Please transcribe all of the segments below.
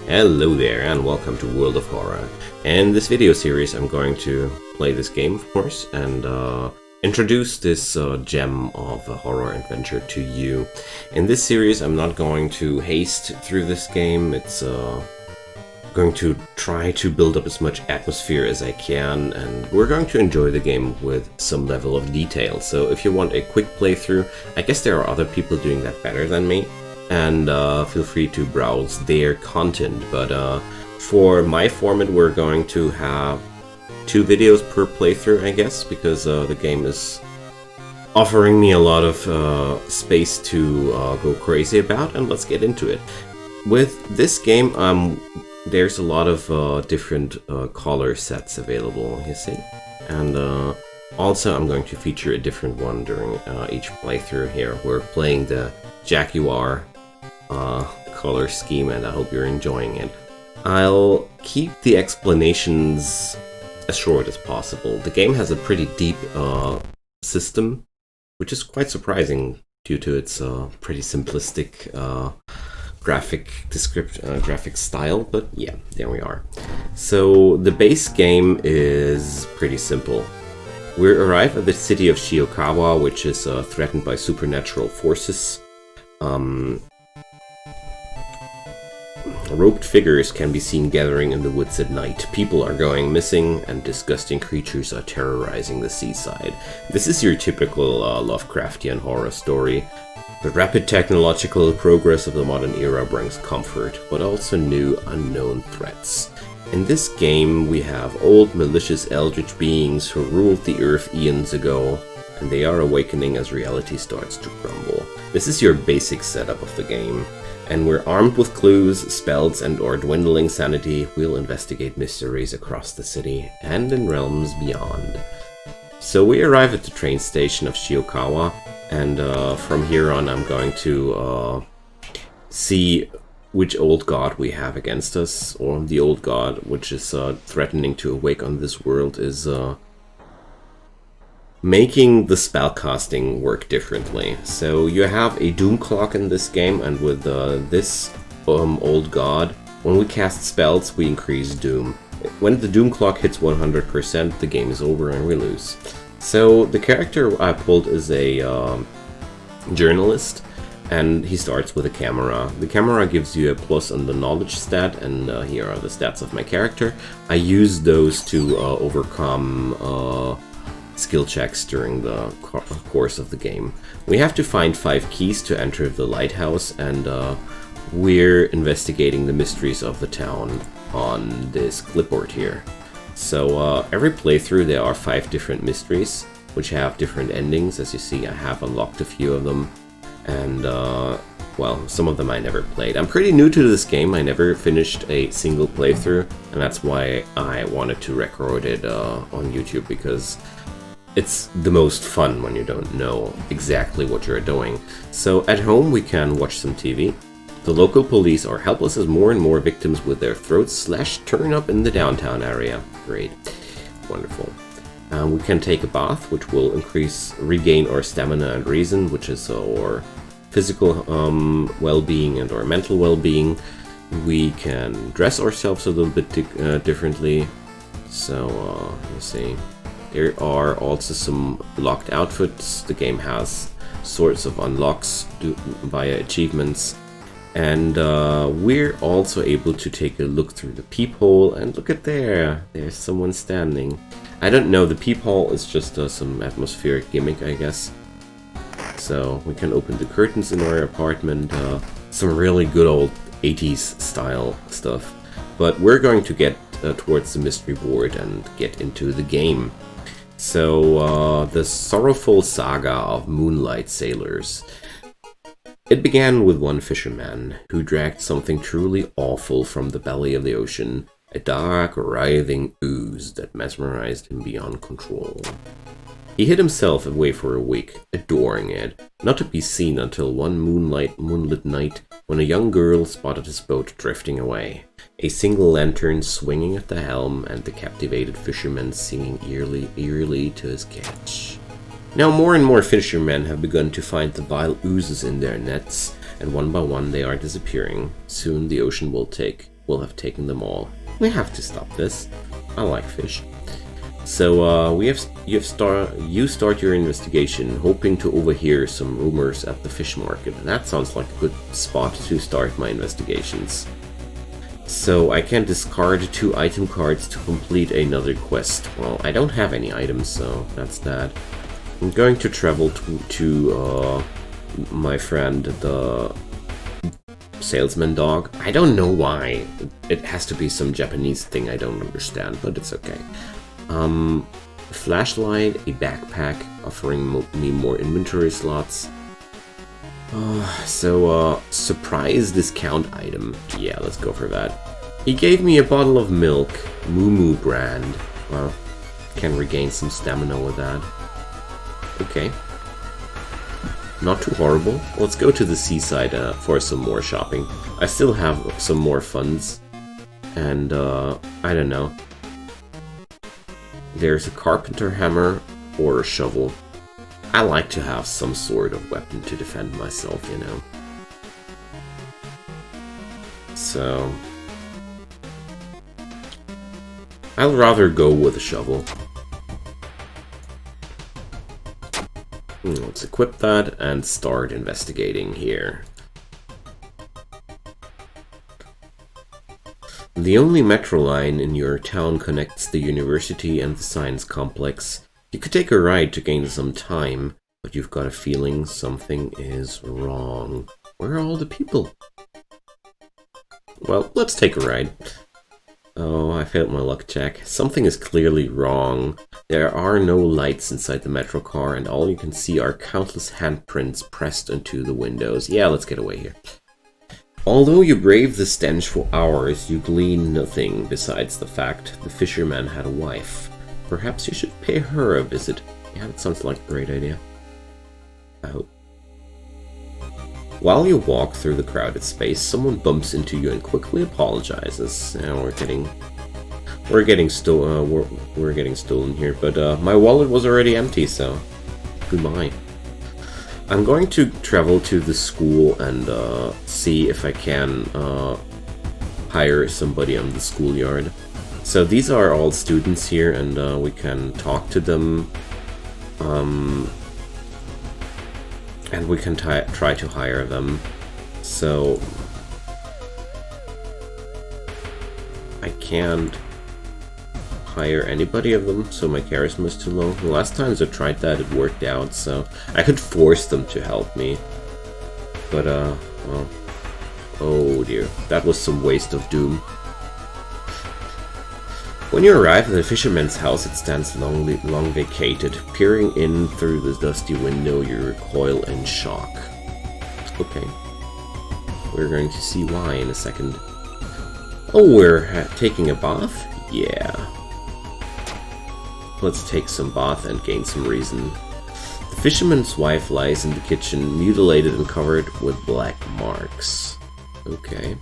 Hello there and welcome to World of Horror. In this video series I'm going to play this game, of course, and introduce this gem of a horror adventure to you. In this series I'm not going to haste through this game. It's going to try to build up as much atmosphere as I can, and we're going to enjoy the game with some level of detail. So if you want a quick playthrough, I guess there are other people doing that better than me, and feel free to browse their content. But for my format, we're going to have 2 videos per playthrough, I guess, because the game is offering me a lot of space to go crazy about, and let's get into it. With this game, there's a lot of different color sets available, you see, and also I'm going to feature a different one during each playthrough here. We're playing the Jaguar color scheme, and I hope you're enjoying it. I'll keep the explanations as short as possible. The game has a pretty deep system, which is quite surprising due to its pretty simplistic graphic style, but yeah, there we are. So the base game is pretty simple. We arrive at the city of Shiokawa, which is threatened by supernatural forces. Robed figures can be seen gathering in the woods at night. People are going missing, and disgusting creatures are terrorizing the seaside. This is your typical Lovecraftian horror story. The rapid technological progress of the modern era brings comfort, but also new, unknown threats. In this game, we have old, malicious eldritch beings who ruled the Earth eons ago, and they are awakening as reality starts to crumble. This is your basic setup of the game, and we're armed with clues, spells, and or dwindling sanity. We'll investigate mysteries across the city and in realms beyond. So we arrive at the train station of Shiokawa, and from here on I'm going to see which old god we have against us, or the old god which is threatening to awake on this world is making the spellcasting work differently. So you have a doom clock in this game, and with this old god, when we cast spells we increase doom. When the doom clock hits 100%, the game is over and we lose. So the character I pulled is a journalist, and he starts with a camera. The camera gives you a plus on the knowledge stat, and here are the stats of my character. I use those to overcome skill checks during the course of the game. We have to find 5 keys to enter the lighthouse, and we're investigating the mysteries of the town on this clipboard here. So every playthrough there are 5 different mysteries, which have different endings. As you see, I have unlocked a few of them, and well, some of them I never played. I'm pretty new to this game. I never finished a single playthrough, and that's why I wanted to record it on YouTube, because it's the most fun when you don't know exactly what you're doing. So at home we can watch some TV. The local police are helpless as more and more victims with their throats slashed turn up in the downtown area. Great. Wonderful. We can take a bath, which will regain our stamina and reason, which is our physical well-being and our mental well-being. We can dress ourselves a little bit differently. So, you see, there are also some locked outfits. The game has sorts of unlocks via achievements. And we're also able to take a look through the peephole, and look at there's someone standing. I don't know, the peephole is just some atmospheric gimmick, I guess. So we can open the curtains in our apartment, some really good old 80s style stuff. But we're going to get towards the mystery board and get into the game. So the sorrowful saga of Moonlight Sailors. It began with one fisherman who dragged something truly awful from the belly of the ocean, a dark, writhing ooze that mesmerized him beyond control. He hid himself away for a week, adoring it, not to be seen until one moonlit night when a young girl spotted his boat drifting away, a single lantern swinging at the helm, and the captivated fisherman singing eerily to his catch. Now more and more fishermen have begun to find the vile oozes in their nets, and one by one they are disappearing. Soon the ocean will take will have taken them all. We have to stop this. I like fish. So you start your investigation, hoping to overhear some rumors at the fish market. That sounds like a good spot to start my investigations. So I can discard 2 item cards to complete another quest. Well, I don't have any items, so that's that. I'm going to travel to my friend, the salesman dog. I don't know why. It has to be some Japanese thing I don't understand, but it's okay. Flashlight, a backpack offering me more inventory slots. Surprise discount item. Yeah, let's go for that. He gave me a bottle of milk, Moo Moo brand. Well, can regain some stamina with that. Okay. Not too horrible. Let's go to the seaside for some more shopping. I still have some more funds. And, I don't know. There's a carpenter hammer or a shovel. I like to have some sort of weapon to defend myself, you know. So I'll rather go with a shovel. Let's equip that and start investigating here. The only metro line in your town connects the university and the science complex. You could take a ride to gain some time, but you've got a feeling something is wrong. Where are all the people? Well, let's take a ride. Oh, I failed my luck check. Something is clearly wrong. There are no lights inside the metro car, and all you can see are countless handprints pressed into the windows. Yeah, let's get away here. Although you braved the stench for hours, you gleaned nothing besides the fact the fisherman had a wife. Perhaps you should pay her a visit. Yeah, that sounds like a great idea. Oh. While you walk through the crowded space, someone bumps into you and quickly apologizes. We're getting stolen here, but my wallet was already empty, so goodbye. I'm going to travel to the school and see if I can hire somebody on the schoolyard. So these are all students here, and we can talk to them, and we can try to hire them. So I can't hire anybody of them, so my charisma is too low. The last times I tried that, it worked out, so I could force them to help me. But, well, oh dear, that was some waste of doom. When you arrive at the fisherman's house, it stands long vacated. Peering in through the dusty window, you recoil in shock. Okay. We're going to see why in a second. Oh, we're taking a bath? Yeah. Let's take some bath and gain some reason. The fisherman's wife lies in the kitchen, mutilated and covered with black marks. Okay.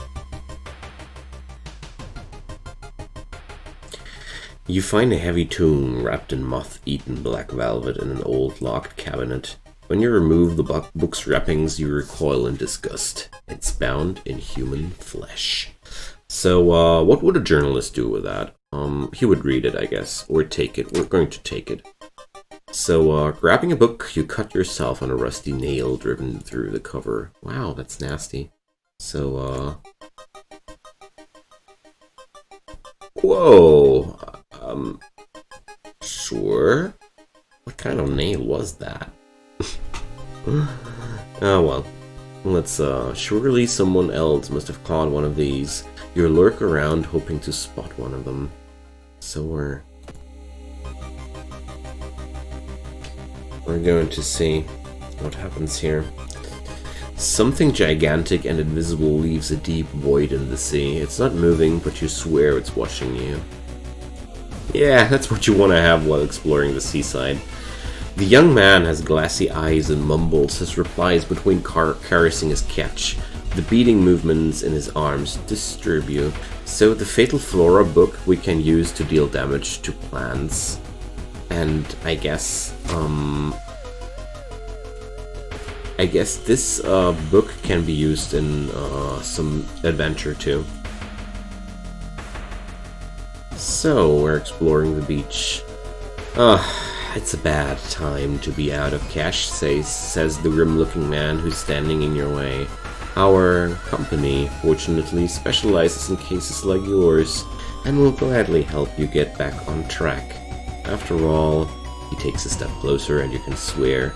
You find a heavy tome wrapped in moth-eaten black velvet in an old locked cabinet. When you remove the book's wrappings, you recoil in disgust. It's bound in human flesh. So, what would a journalist do with that? He would read it, I guess, or take it. We're going to take it. So, grabbing a book, you cut yourself on a rusty nail driven through the cover. Wow, that's nasty. So, whoa! Sure? What kind of nail was that? Oh well. Let's, surely someone else must have caught one of these. You lurk around hoping to spot one of them. So we're going to see what happens here. Something gigantic and invisible leaves a deep void in the sea. It's not moving, but you swear it's watching you. Yeah, that's what you want to have while exploring the seaside. The young man has glassy eyes and mumbles his replies between caressing his catch. The beating movements in his arms disturb you. So the Fatal Flora book we can use to deal damage to plants. And I guess this book can be used in some adventure too. So, we're exploring the beach. It's a bad time to be out of cash, says the grim-looking man who's standing in your way. Our company, fortunately, specializes in cases like yours, and will gladly help you get back on track. After all, he takes a step closer and you can swear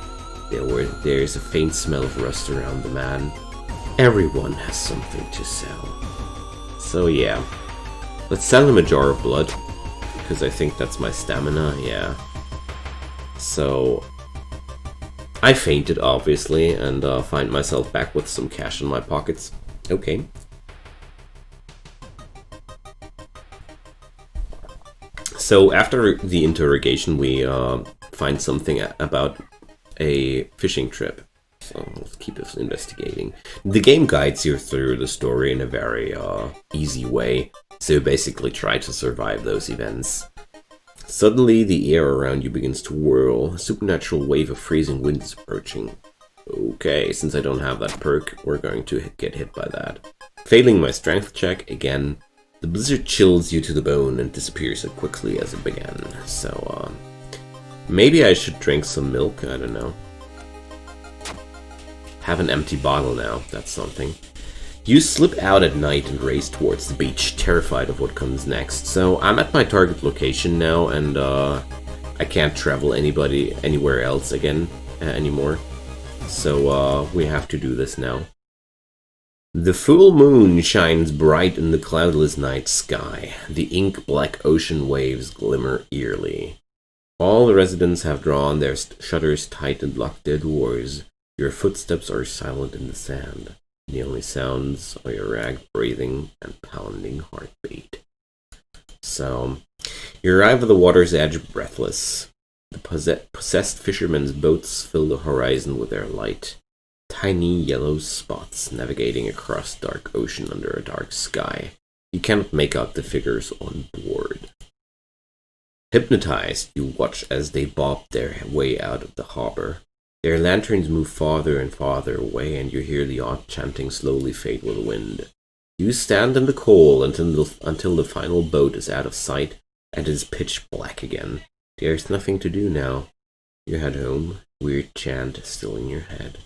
there's a faint smell of rust around the man. Everyone has something to sell. So yeah, let's sell him a jar of blood, because I think that's my stamina, yeah. So, I fainted, obviously, and find myself back with some cash in my pockets. Okay. So, after the interrogation, we find something about a fishing trip. So, let's keep investigating. The game guides you through the story in a very easy way. So, basically try to survive those events. Suddenly, the air around you begins to whirl. A supernatural wave of freezing wind is approaching. Okay, since I don't have that perk, we're going to get hit by that. Failing my strength check, again, the blizzard chills you to the bone and disappears as quickly as it began. So, maybe I should drink some milk, I don't know. Have an empty bottle now, that's something. You slip out at night and race towards the beach, terrified of what comes next. So I'm at my target location now, and I can't travel anywhere else again anymore. So we have to do this now. The full moon shines bright in the cloudless night sky. The ink-black ocean waves glimmer eerily. All the residents have drawn their shutters tight and locked their doors. Your footsteps are silent in the sand. The only sounds are your ragged breathing and pounding heartbeat. So, you arrive at the water's edge breathless. The possessed fishermen's boats fill the horizon with their light. Tiny yellow spots navigating across dark ocean under a dark sky. You cannot make out the figures on board. Hypnotized, you watch as they bob their way out of the harbor. Their lanterns move farther and farther away, and you hear the odd chanting slowly fade with the wind. You stand in the cold until the final boat is out of sight, and it is pitch black again. There's nothing to do now. You head home, weird chant still in your head.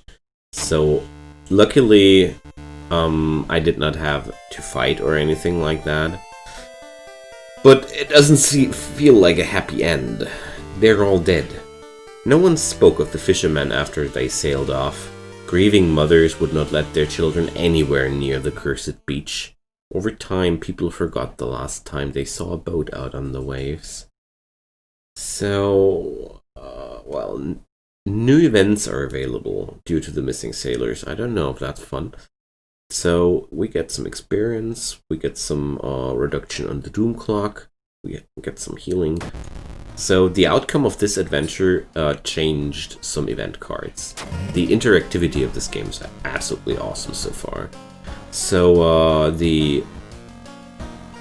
So, luckily, I did not have to fight or anything like that. But it doesn't feel like a happy end. They're all dead. No one spoke of the fishermen after they sailed off. Grieving mothers would not let their children anywhere near the cursed beach. Over time, people forgot the last time they saw a boat out on the waves. So, well, new events are available due to the missing sailors. I don't know if that's fun. So, we get some experience, we get some reduction on the doom clock, we get some healing. So the outcome of this adventure changed some event cards. The interactivity of this game is absolutely awesome so far. So the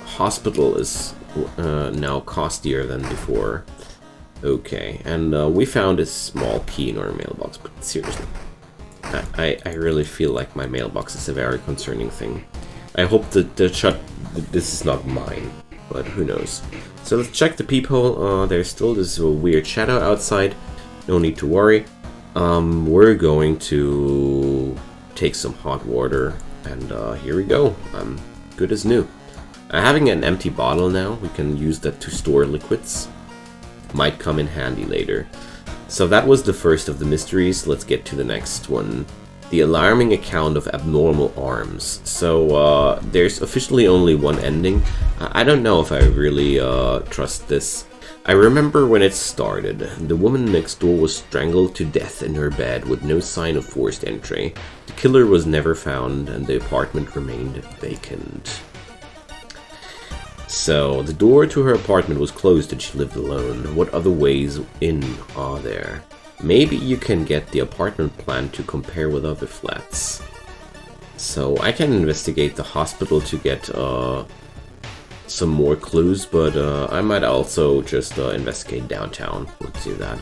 hospital is now costlier than before. Okay, and we found a small key in our mailbox, but seriously, I really feel like my mailbox is a very concerning thing. I hope that this is not mine, but who knows. So let's check the peephole. There's still this weird shadow outside. No need to worry. We're going to take some hot water, and here we go. I'm good as new. Having an empty bottle now, we can use that to store liquids. Might come in handy later. So that was the first of the mysteries. Let's get to the next one. The alarming account of abnormal arms. So there's officially only one ending. I don't know if I really trust this. I remember when it started. The woman next door was strangled to death in her bed with no sign of forced entry. The killer was never found and the apartment remained vacant. So the door to her apartment was closed and she lived alone. What other ways in are there? Maybe you can get the apartment plan to compare with other flats. So I can investigate the hospital to get some more clues, but I might also just investigate downtown. Let's do that.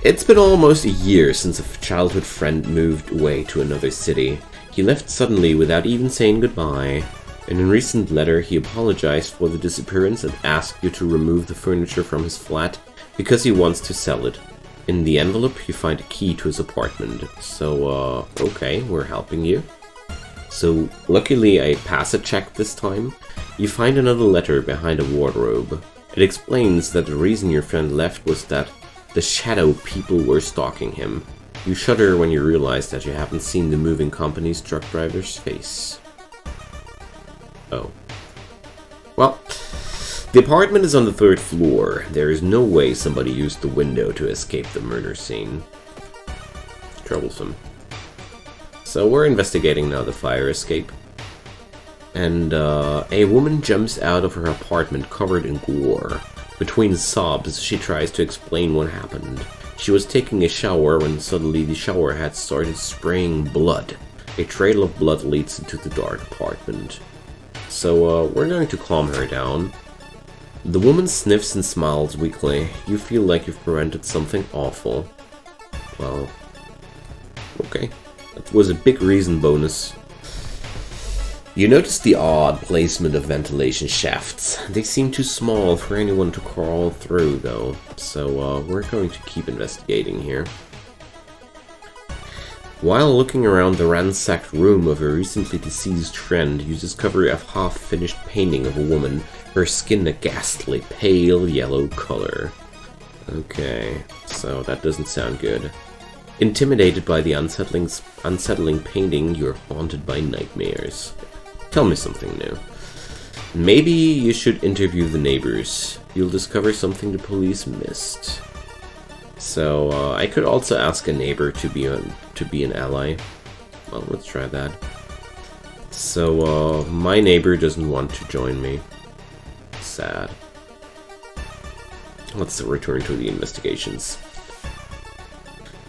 It's been almost a year since a childhood friend moved away to another city. He left suddenly without even saying goodbye. In a recent letter, he apologized for the disappearance and asked you to remove the furniture from his flat because he wants to sell it. In the envelope, you find a key to his apartment. So, okay, we're helping you. So, luckily I pass a check this time. You find another letter behind a wardrobe. It explains that the reason your friend left was that the shadow people were stalking him. You shudder when you realize that you haven't seen the moving company's truck driver's face. Oh. Well, the apartment is on the 3rd floor. There is no way somebody used the window to escape the murder scene. Troublesome. So we're investigating now the fire escape. And a woman jumps out of her apartment covered in gore. Between sobs, she tries to explain what happened. She was taking a shower when suddenly the shower head started spraying blood. A trail of blood leads into the dark apartment. So we're going to calm her down. The woman sniffs and smiles weakly. You feel like you've prevented something awful. Well, okay. That was a big reason bonus. You notice the odd placement of ventilation shafts. They seem too small for anyone to crawl through, though. So we're going to keep investigating here. While looking around the ransacked room of a recently deceased friend, you discover a half-finished painting of a woman, her skin a ghastly pale yellow color. Okay, so that doesn't sound good. Intimidated by the unsettling painting, you're haunted by nightmares. Tell me something new. Maybe you should interview the neighbors. You'll discover something the police missed. So I could also ask a neighbor to be an ally. Well, let's try that. So my neighbor doesn't want to join me. Sad. Let's return to the investigations.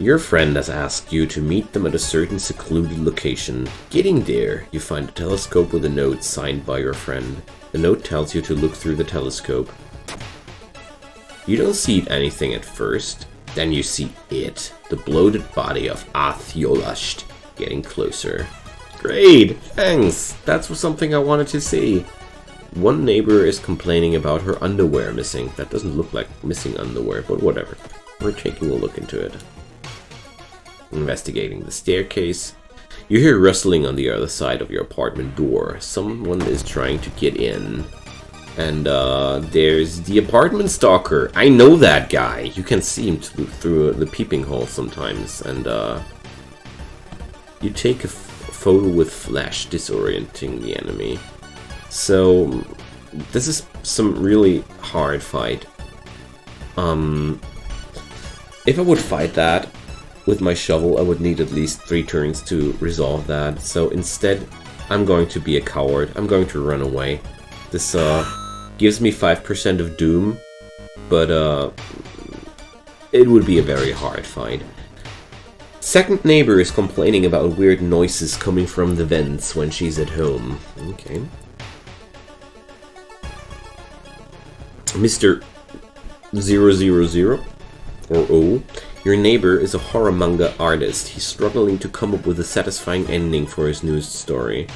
Your friend has asked you to meet them at a certain secluded location. Getting there, you find a telescope with a note signed by your friend. The note tells you to look through the telescope. You don't see anything at first. Then you see it, the bloated body of Athiolasht, getting closer. Great, thanks. That's something I wanted to see. One neighbor is complaining about her underwear missing. That doesn't look like missing underwear, but whatever. We're taking a look into it. Investigating the staircase. You hear rustling on the other side of your apartment door. Someone is trying to get in. And there's the apartment stalker. I know that guy. You can see him through the peeping hole sometimes. And you take a photo with flash, disorienting the enemy. So this is some really hard fight. If I would fight that with my shovel, I would need at least 3 turns to resolve that. So instead, I'm going to be a coward. I'm going to run away. This gives me 5% of doom, but it would be a very hard fight. Second neighbor is complaining about weird noises coming from the vents when she's at home. Okay. Mr. 000 or O, your neighbor is a horror manga artist. He's struggling to come up with a satisfying ending for his newest story.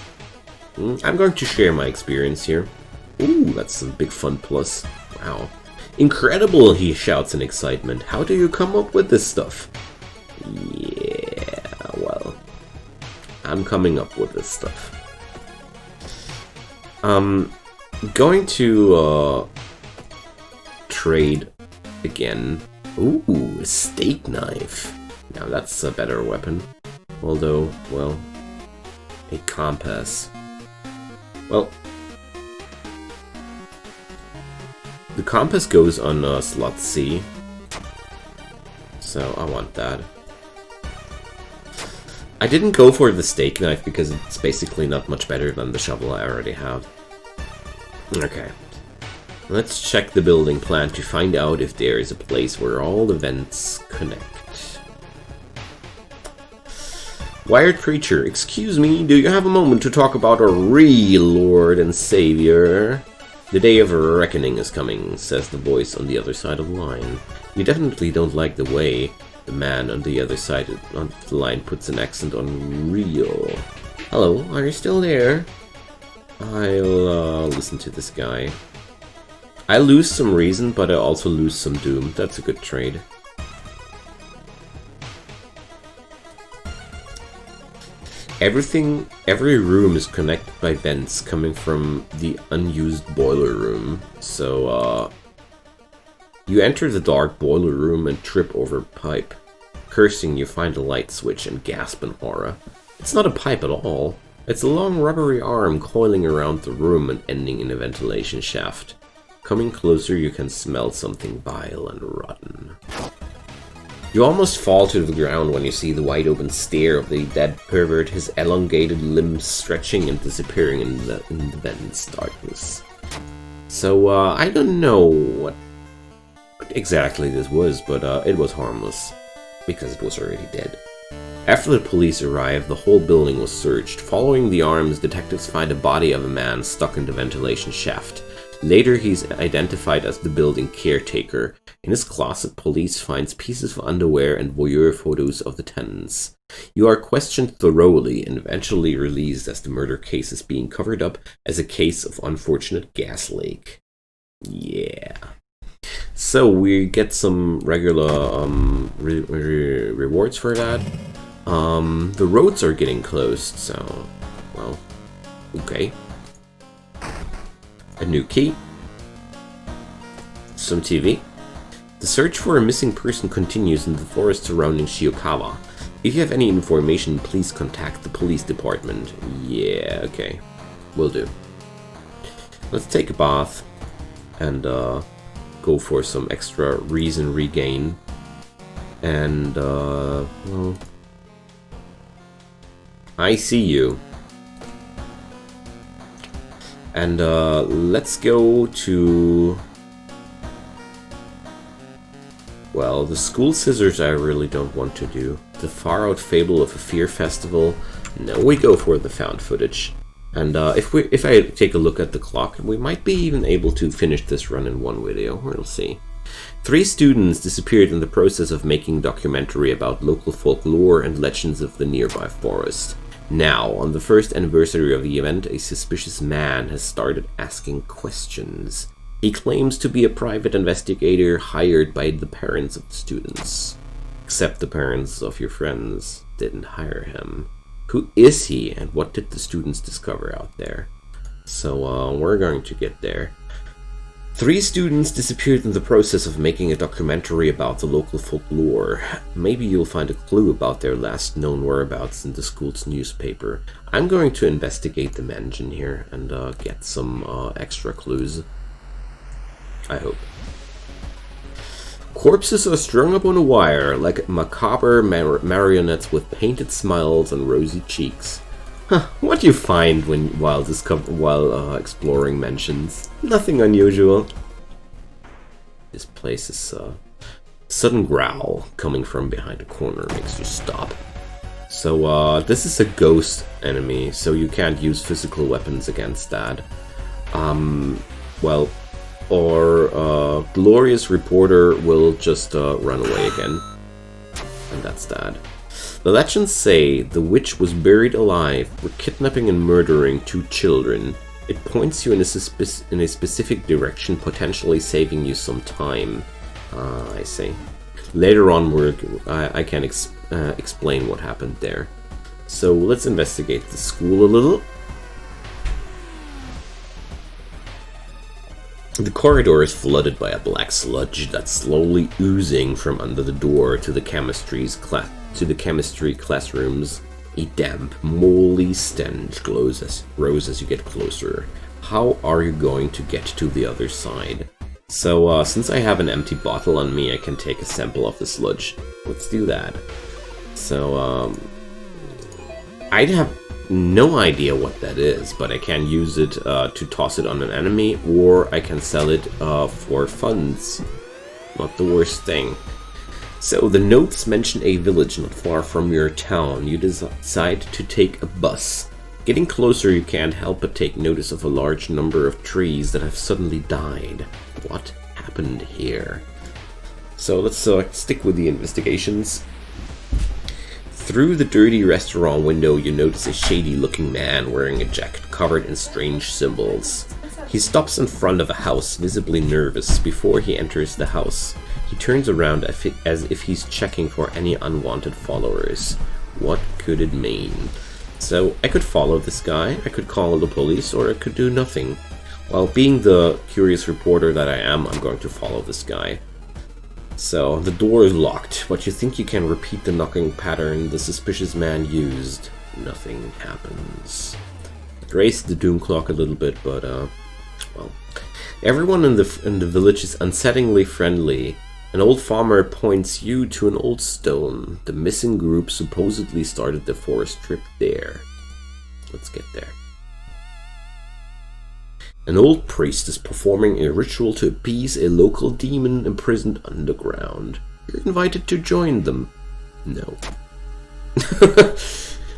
I'm going to share my experience here. Ooh, that's a big fun plus. Wow. Incredible, he shouts in excitement. How do you come up with this stuff? Yeah, well, I'm coming up with this stuff. Going to trade again. Ooh, a steak knife. Now that's a better weapon. Although, well, a compass. Well, the compass goes on slot C, so I want that. I didn't go for the steak knife because it's basically not much better than the shovel I already have. Okay, let's check the building plan to find out if there is a place where all the vents connect. Wired Preacher, excuse me, do you have a moment to talk about our real Lord and Savior? The day of reckoning is coming, says the voice on the other side of the line. You definitely don't like the way the man on the other side of the line puts an accent on real. Hello, are you still there? I'll listen to this guy. I lose some reason, but I also lose some doom. That's a good trade. Every room is connected by vents coming from the unused boiler room. So, you enter the dark boiler room and trip over a pipe. Cursing, you find a light switch and gasp in horror. It's not a pipe at all. It's a long rubbery arm coiling around the room and ending in a ventilation shaft. Coming closer, you can smell something vile and rotten. You almost fall to the ground when you see the wide-open stare of the dead pervert, his elongated limbs stretching and disappearing in the vent's darkness. So, I don't know what exactly this was, but it was harmless, because it was already dead. After the police arrived, the whole building was searched. Following the arms, detectives find a body of a man stuck in the ventilation shaft. Later, he's identified as the building caretaker. In his closet, police finds pieces of underwear and voyeur photos of the tenants. You are questioned thoroughly and eventually released as the murder case is being covered up as a case of unfortunate gas leak. Yeah. So we get some regular rewards for that. The roads are getting closed, so, well, okay. A new key. Some TV. The search for a missing person continues in the forest surrounding Shiokawa. If you have any information, please contact the police department. Yeah, okay. Will do. Let's take a bath and go for some extra reason regain. And, well, I see you. And let's go to, well, the school scissors I really don't want to do. The Far Out Fable of a Fear Festival. No, we go for the found footage. And if I take a look at the clock, we might be even able to finish this run in one video. We'll see. 3 students disappeared in the process of making a documentary about local folklore and legends of the nearby forest. Now, on the first anniversary of the event, a suspicious man has started asking questions. He claims to be a private investigator hired by the parents of the students. Except the parents of your friends didn't hire him. Who is he, and what did the students discover out there? So, we're going to get there. 3 students disappeared in the process of making a documentary about the local folklore. Maybe you'll find a clue about their last known whereabouts in the school's newspaper. I'm going to investigate the mansion here and get some extra clues. I hope. Corpses are strung up on a wire like macabre marionettes with painted smiles and rosy cheeks. Huh, what do you find while exploring mansions? Nothing unusual. This place is sudden growl coming from behind a corner makes you stop. So this is a ghost enemy, so you can't use physical weapons against that. Well, or Glorious Reporter will just run away again, and that's that. The legends say the witch was buried alive for kidnapping and murdering 2 children. It points you in a specific direction, potentially saving you some time. I see. Later on, I can explain what happened there. So let's investigate the school a little. The corridor is flooded by a black sludge that's slowly oozing from under the door to the chemistry classrooms. A damp, moldy stench rose as you get closer. How are you going to get to the other side? So, since I have an empty bottle on me, I can take a sample of the sludge. Let's do that. So, I'd have no idea what that is, but I can use it to toss it on an enemy, or I can sell it for funds. Not the worst thing. So the notes mention a village not far from your town. You decide to take a bus. Getting closer, you can't help but take notice of a large number of trees that have suddenly died. What happened here? So let's stick with the investigations. Through the dirty restaurant window, you notice a shady-looking man wearing a jacket covered in strange symbols. He stops in front of a house, visibly nervous, before he enters the house. He turns around as if he's checking for any unwanted followers. What could it mean? So, I could follow this guy, I could call the police, or I could do nothing. Well, being the curious reporter that I am, I'm going to follow this guy. So, the door is locked, but you think you can repeat the knocking pattern the suspicious man used. Nothing happens. It raised the doom clock a little bit, but, well... Everyone in the village is unsettlingly friendly. An old farmer points you to an old stone. The missing group supposedly started the forest trip there. Let's get there. An old priest is performing a ritual to appease a local demon imprisoned underground. You're invited to join them. No.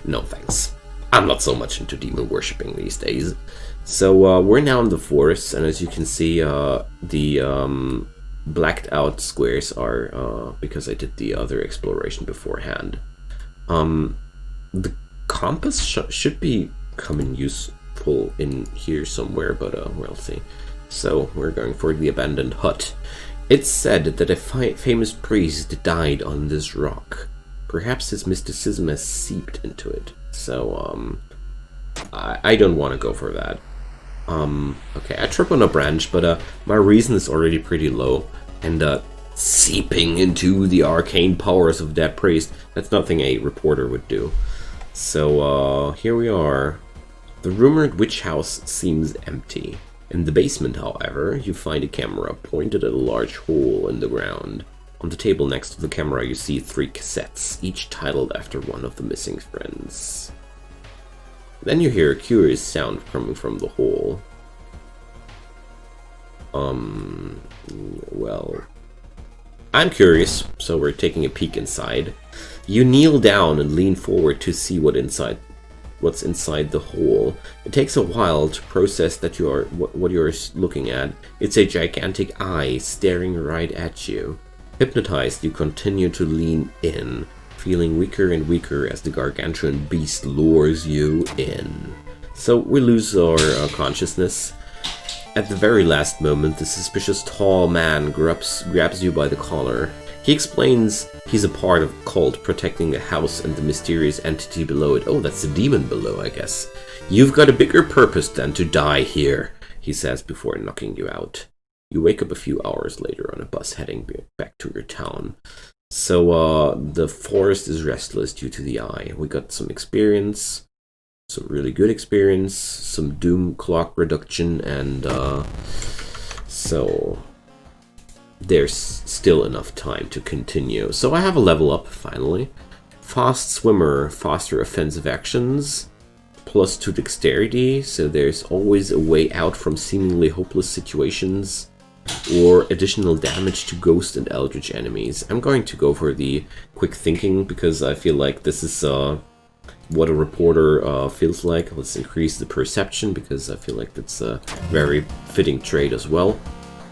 No thanks. I'm not so much into demon worshipping these days. So we're now in the forest, and as you can see, the blacked out squares are because I did the other exploration beforehand. The compass should be coming useful in here somewhere, but we'll see. So we're going for the abandoned hut. It's said that a famous priest died on this rock. Perhaps his mysticism has seeped into it. So I don't want to go for that. Okay, I trip on a branch, but my reason is already pretty low, and seeping into the arcane powers of that priest, that's nothing a reporter would do. So here we are. The rumored witch house seems empty. In the basement, however, you find a camera pointed at a large hole in the ground. On the table next to the camera you see 3 cassettes, each titled after one of the missing friends. Then you hear a curious sound coming from the hole. Well... I'm curious, so we're taking a peek inside. You kneel down and lean forward to see what's inside the hole. It takes a while to process that what you're looking at. It's a gigantic eye staring right at you. Hypnotized, you continue to lean in, feeling weaker and weaker as the gargantuan beast lures you in. So we lose our consciousness. At the very last moment, the suspicious tall man grabs you by the collar. He explains he's a part of a cult protecting the house and the mysterious entity below it. Oh, that's the demon below, I guess. You've got a bigger purpose than to die here, he says before knocking you out. You wake up a few hours later on a bus heading back to your town. So, the forest is restless due to the eye. We got some experience, some really good experience, some doom clock reduction, and, so there's still enough time to continue. So I have a level up, finally. Fast swimmer, faster offensive actions, +2 dexterity, so there's always a way out from seemingly hopeless situations, or additional damage to ghost and eldritch enemies. I'm going to go for the quick thinking, because I feel like this is what a reporter feels like. Let's increase the perception, because I feel like that's a very fitting trait as well.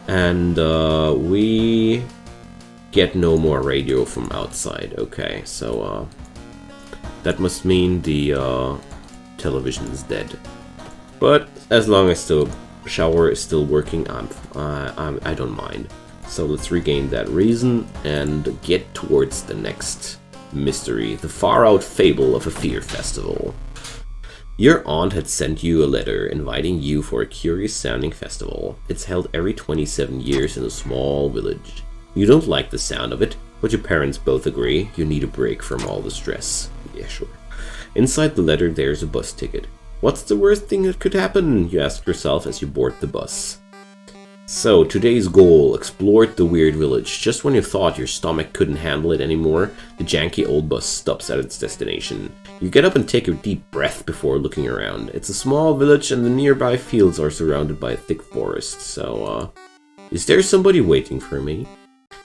And we get no more radio from outside. Okay, so that must mean the television is dead. But as long as the shower is still working, I don't mind. So let's regain that reason and get towards the next mystery, the far-out fable of a fear festival. Your aunt had sent you a letter inviting you for a curious-sounding festival. It's held every 27 years in a small village. You don't like the sound of it, but your parents both agree you need a break from all the stress. Yeah, sure. Inside the letter there's a bus ticket. What's the worst thing that could happen? You ask yourself as you board the bus. So, today's goal, explored the weird village. Just when you thought your stomach couldn't handle it anymore, the janky old bus stops at its destination. You get up and take a deep breath before looking around. It's a small village and the nearby fields are surrounded by a thick forest, so, is there somebody waiting for me?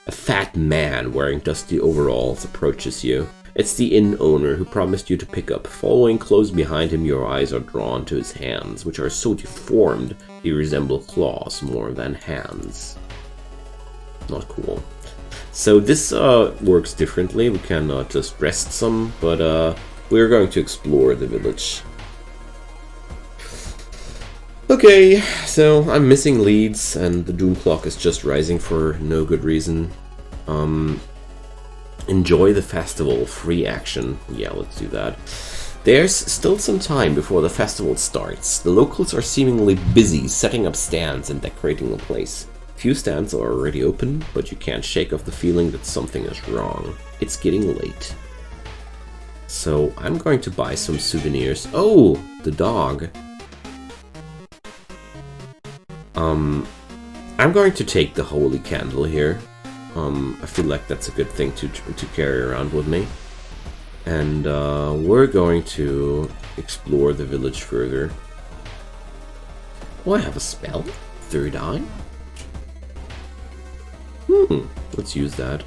A fat man wearing dusty overalls approaches you. It's the inn owner who promised you to pick up. Following close behind him, your eyes are drawn to his hands, which are so deformed they resemble claws more than hands. Not cool. So this works differently. We can just rest some, but we're going to explore the village. Okay, so I'm missing leads, and the Doom Clock is just rising for no good reason. Enjoy the festival, free action. Yeah, let's do that. There's still some time before the festival starts. The locals are seemingly busy setting up stands and decorating the place. Few stands are already open, but you can't shake off the feeling that something is wrong. It's getting late. So I'm going to buy some souvenirs. Oh, the dog. I'm going to take the holy candle here. I feel like that's a good thing to carry around with me. And we're going to explore the village further. Oh, I have a spell. Third eye. Let's use that.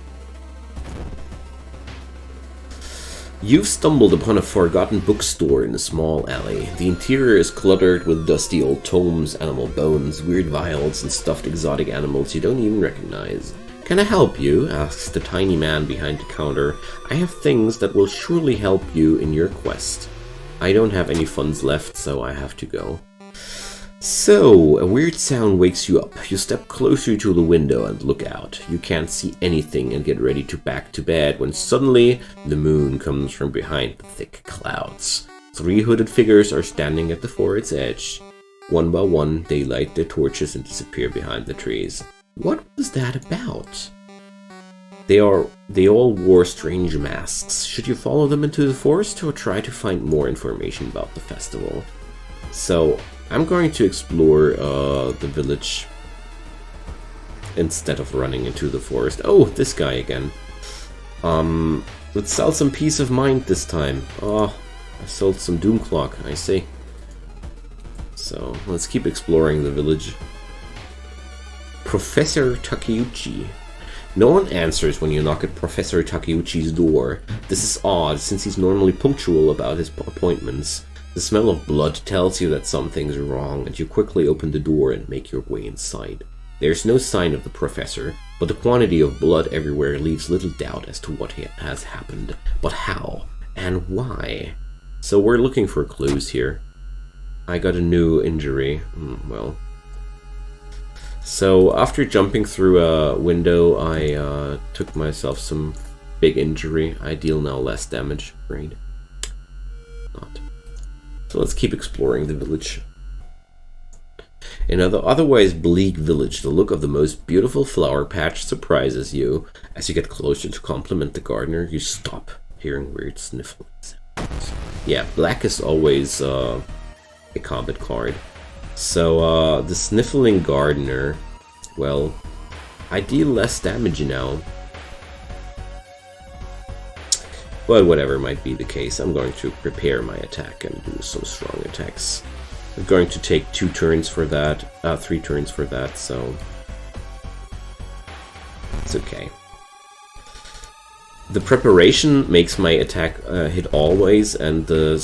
You've stumbled upon a forgotten bookstore in a small alley. The interior is cluttered with dusty old tomes, animal bones, weird vials, and stuffed exotic animals you don't even recognize. Can I help you? Asks the tiny man behind the counter. I have things that will surely help you in your quest. I don't have any funds left, so I have to go. So, a weird sound wakes you up. You step closer to the window and look out. You can't see anything and get ready to back to bed when suddenly the moon comes from behind the thick clouds. 3 hooded figures are standing at the forest's edge. One by one, they light their torches and disappear behind the trees. What was that about? They all wore strange masks. Should you follow them into the forest or try to find more information about the festival? So, I'm going to explore the village instead of running into the forest. Oh, this guy again. Let's sell some peace of mind this time. Oh, I sold some Doom Clock, I see. So, let's keep exploring the village. Professor Takeuchi. No one answers when you knock at Professor Takeuchi's door. This is odd, since he's normally punctual about his appointments. The smell of blood tells you that something's wrong, and you quickly open the door and make your way inside. There's no sign of the professor, but the quantity of blood everywhere leaves little doubt as to what has happened. But how? And why? So we're looking for clues here. I got a new injury. Well. So after jumping through a window, I took myself some big injury. I deal now less damage. Great. Not. So let's keep exploring the village. In an otherwise bleak village, the look of the most beautiful flower patch surprises you. As you get closer to compliment the gardener, you stop, hearing weird sniffling sounds. Yeah, black is always a combat card. So the sniffling gardener, well, I deal less damage now. But whatever might be the case, I'm going to prepare my attack and do some strong attacks. I'm going to take 2 turns for that, 3 turns for that, so it's okay. The preparation makes my attack hit always, and the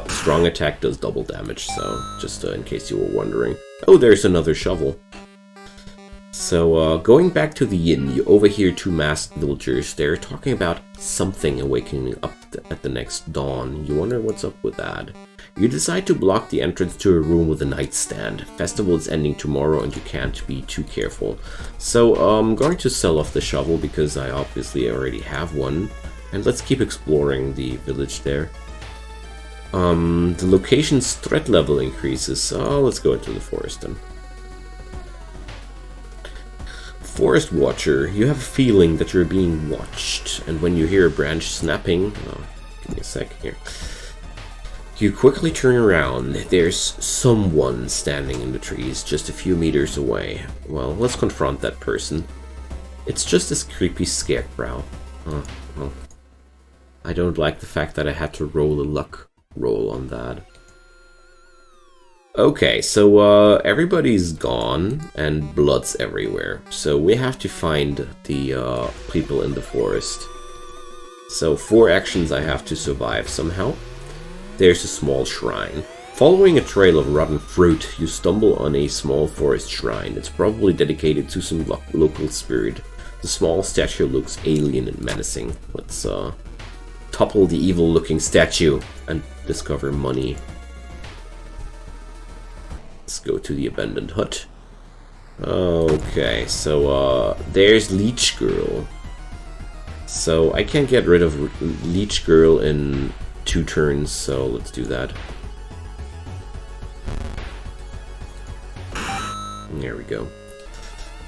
strong attack does double damage, so just in case you were wondering. Oh, there's another shovel. So, going back to the inn, you overhear 2 masked villagers. They're talking about something awakening up at the next dawn. You wonder what's up with that. You decide to block the entrance to a room with a nightstand. Festival is ending tomorrow and you can't be too careful. So, I'm going to sell off the shovel because I obviously already have one. And let's keep exploring the village there. The location's threat level increases, so let's go into the forest then. Forest Watcher, you have a feeling that you're being watched, and when you hear a branch snapping, give me a sec here, you quickly turn around. There's someone standing in the trees just a few meters away. Well, let's confront that person. It's just this creepy scarecrow. Well, I don't like the fact that I had to roll a luck roll on that. Okay, so everybody's gone and blood's everywhere. So we have to find the people in the forest. So 4 actions I have to survive somehow. There's a small shrine. Following a trail of rotten fruit, you stumble on a small forest shrine. It's probably dedicated to some local spirit. The small statue looks alien and menacing. Let's topple the evil-looking statue and discover money. Let's go to the abandoned hut. Okay, so there's Leech Girl. So I can't get rid of Leech Girl in 2 turns, so let's do that. There we go.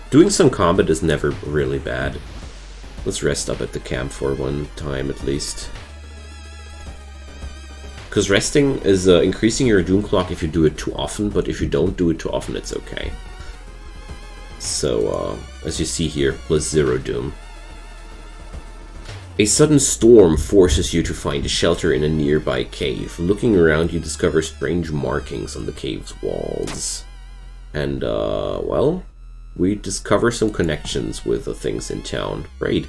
Doing some combat is never really bad. Let's rest up at the camp for one time at least. Because resting is increasing your doom clock if you do it too often, but if you don't do it too often, it's okay. So, as you see here, +0 doom. A sudden storm forces you to find a shelter in a nearby cave. Looking around, you discover strange markings on the cave's walls. And, well, we discover some connections with the things in town. Great.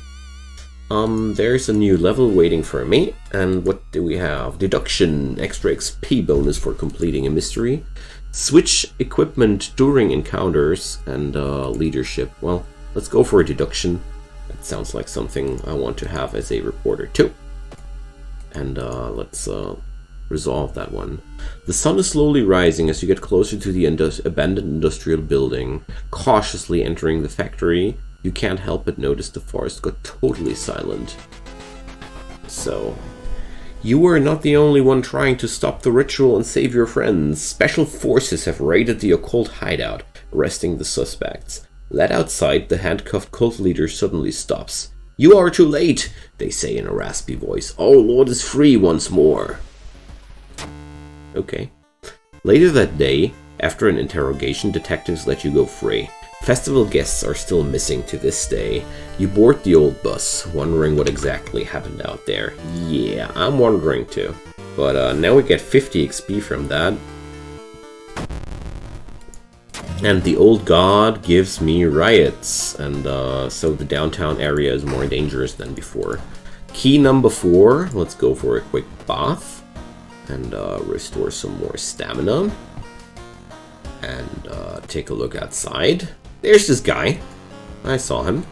There's a new level waiting for me. And what do we have? Deduction, extra XP bonus for completing a mystery. Switch equipment during encounters, and leadership. Well, let's go for a deduction. That sounds like something I want to have as a reporter too. And let's resolve that one. The sun is slowly rising as you get closer to the abandoned industrial building. Cautiously entering the factory, you can't help but notice the forest got totally silent. So, you were not the only one trying to stop the ritual and save your friends. Special forces have raided the occult hideout, arresting the suspects. Let outside, the handcuffed cult leader suddenly stops. "You are too late," they say in a raspy voice. "Our lord is free once more." Okay. Later that day, after an interrogation, detectives let you go free. Festival guests are still missing to this day. You board the old bus, wondering what exactly happened out there. Yeah, I'm wondering too. But now we get 50 XP from that. And the old god gives me riots, and so the downtown area is more dangerous than before. Key number 4, let's go for a quick bath, and restore some more stamina. And take a look outside. There's this guy. I saw him.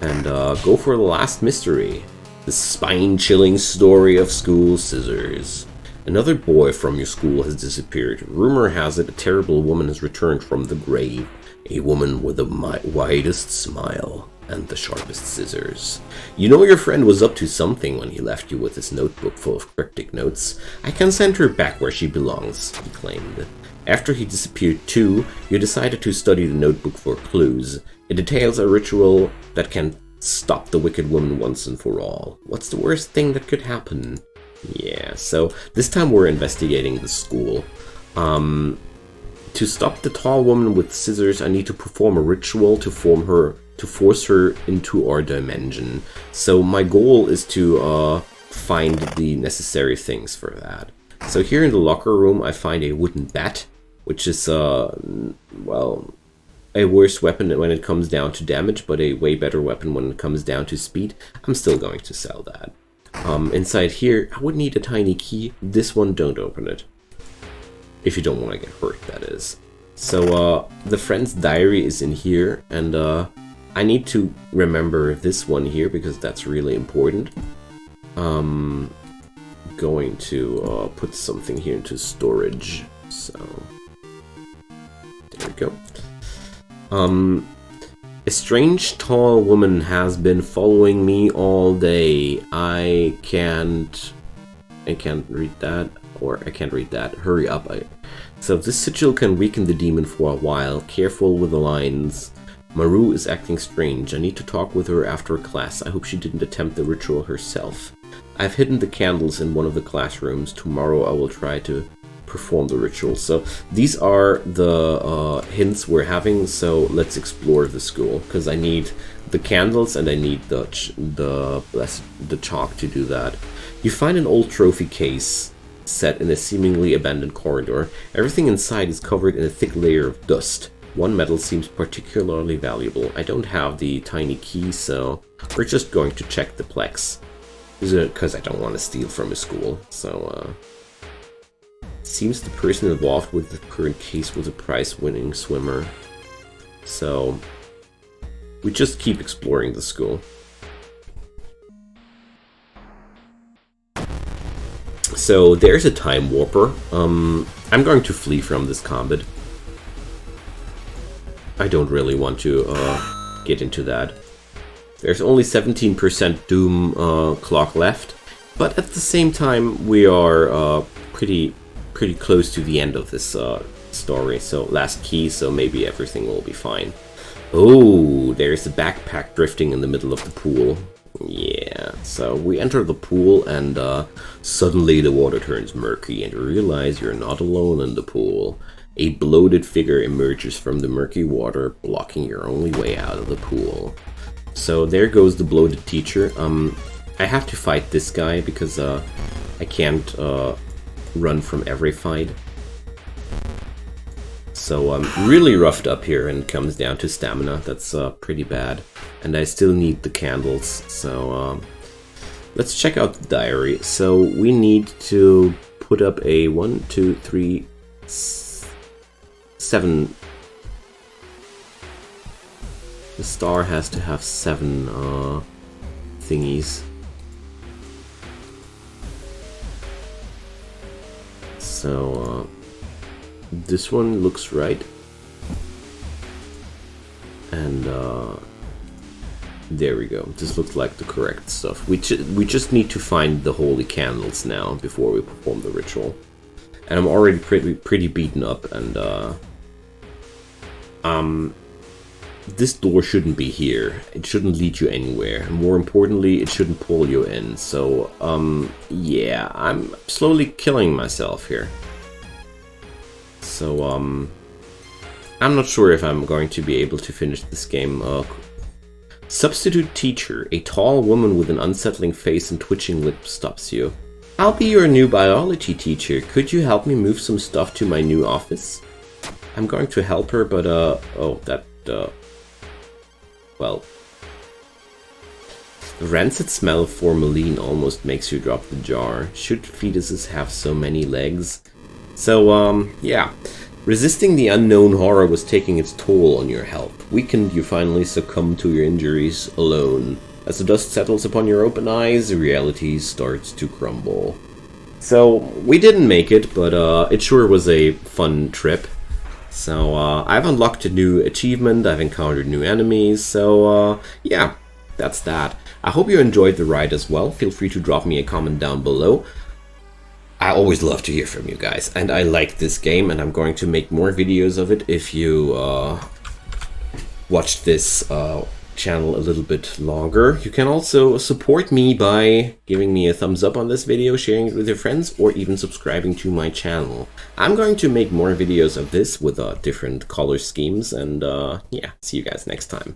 And go for the last mystery. The spine-chilling story of school scissors. Another boy from your school has disappeared. Rumor has it a terrible woman has returned from the grave. A woman with the widest smile and the sharpest scissors. You know your friend was up to something when he left you with his notebook full of cryptic notes. I can send her back where she belongs, he claimed. After he disappeared too, you decided to study the notebook for clues. It details a ritual that can stop the wicked woman once and for all. What's the worst thing that could happen? Yeah, so this time we're investigating the school. To stop the tall woman with scissors, I need to perform a ritual to force her into our dimension. So my goal is to find the necessary things for that. So here in the locker room, I find a wooden bat, which is, well, a worse weapon when it comes down to damage, but a way better weapon when it comes down to speed. I'm still going to sell that. Inside here, I would need a tiny key. This one, don't open it. If you don't want to get hurt, that is. So, the friend's diary is in here, and I need to remember this one here, because that's really important. Going to put something here into storage. So, there we go. A strange tall woman has been following me all day. I can't read that, or I can't read that. Hurry up. So this sigil can weaken the demon for a while. Careful with the lines. Maru is acting strange. I need to talk with her after class. I hope she didn't attempt the ritual herself. I've hidden the candles in one of the classrooms. Tomorrow I will try to perform the ritual. So these are the hints we're having, so let's explore the school, because I need the candles and I need the chalk to do that. You find an old trophy case set in a seemingly abandoned corridor. Everything inside is covered in a thick layer of dust. One medal seems particularly valuable. I don't have the tiny key, so we're just going to check the plex, because I don't want to steal from a school. So seems the person involved with the current case was a prize-winning swimmer. So we just keep exploring the school. so there's a time warper. I'm going to flee from this combat. I don't really want to get into that. There's only 17% Doom clock left, but at the same time we are pretty close to the end of this story. So last key, so maybe everything will be fine. Oh, there's a backpack drifting in the middle of the pool. Yeah, so we enter the pool and suddenly the water turns murky and you realize you're not alone in the pool. A bloated figure emerges from the murky water, blocking your only way out of the pool. So there goes the bloated teacher. I have to fight this guy because I can't run from every fight. So I'm really roughed up here and it comes down to stamina. That's pretty bad. And I still need the candles. So let's check out the diary. So we need to put up a 1, 2, 3, 7. The star has to have 7 thingies. So this one looks right. And there we go. This looks like the correct stuff. We just need to find the holy candles now before we perform the ritual. And I'm already pretty beaten up, and this door shouldn't be here. It shouldn't lead you anywhere. And more importantly, it shouldn't pull you in. So yeah, I'm slowly killing myself here. So I'm not sure if I'm going to be able to finish this game. Substitute teacher. A tall woman with an unsettling face and twitching lips stops you. I'll be your new biology teacher. Could you help me move some stuff to my new office? I'm going to help her, but oh, that well, the rancid smell of formalin almost makes you drop the jar. Should fetuses have so many legs? So yeah. Resisting the unknown horror was taking its toll on your health. Weakened, you finally succumb to your injuries alone. As the dust settles upon your open eyes, reality starts to crumble. So, we didn't make it, but it sure was a fun trip. So, I've unlocked a new achievement, I've encountered new enemies, so yeah, that's that. I hope you enjoyed the ride as well. Feel free to drop me a comment down below. I always love to hear from you guys, and I like this game, and I'm going to make more videos of it if you watch this channel a little bit longer. You can also support me by giving me a thumbs up on this video, sharing it with your friends, or even subscribing to my channel. I'm going to make more videos of this with different color schemes, and yeah, see you guys next time.